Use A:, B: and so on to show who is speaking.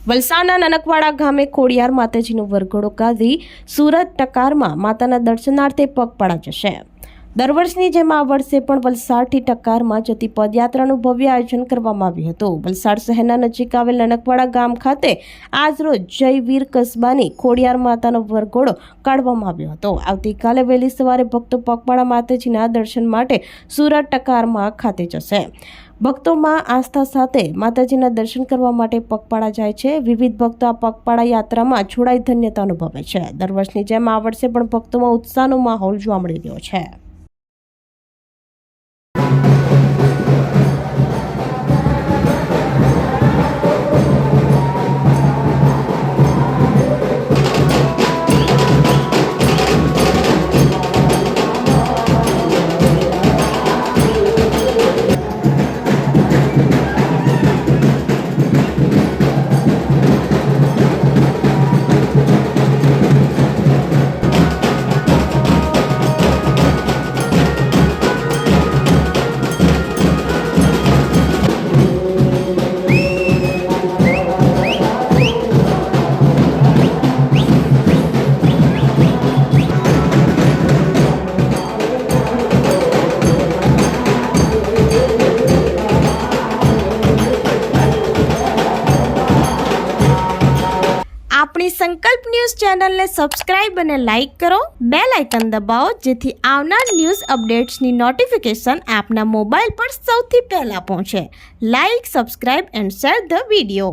A: વલસાડના નનકવાડા ગામે ખોડિયાર માતાજીનો વરઘોડો કાઢી સુરત ટકારમાં માતાના દર્શનાર્થે પગપાળા જશે। દર વર્ષની જેમ આ વર્ષે પણ વલસાડથી ટકારમાં જતી પદયાત્રાનું ભવ્ય આયોજન કરવામાં આવ્યું હતું। વલસાડ શહેરના નજીક આવેલ નનકવાડા ગામ ખાતે આજરોજ જય વીર કસ્બાની ખોડિયાર માતાનો વરઘોડો કાઢવામાં આવ્યો હતો। આવતીકાલે વહેલી સવારે ભક્તો પગપાળા માતાજીના દર્શન માટે સુરત ટકારમાં ખાતે જશે। ભક્તોમાં આસ્થા સાથે માતાજીના દર્શન કરવા માટે પગપાળા જાય છે। વિવિધ ભક્તો આ પગપાળા યાત્રામાં જોડાઈ ધન્યતા અનુભવે છે। દર વર્ષની જેમ આ વર્ષે પણ ભક્તોમાં ઉત્સાહનો માહોલ જોવા મળી રહ્યો છે। આપણી સંકલ્પ ન્યૂઝ ચેનલને સબસ્ક્રાઇબ અને લાઇક કરો, બેલ આઇકન દબાવો જેથી આવનાર ન્યૂઝ અપડેટ્સની નોટિફિકેશન આપના મોબાઈલ પર સૌથી પહેલા પહોંચે। Like, subscribe and share the video.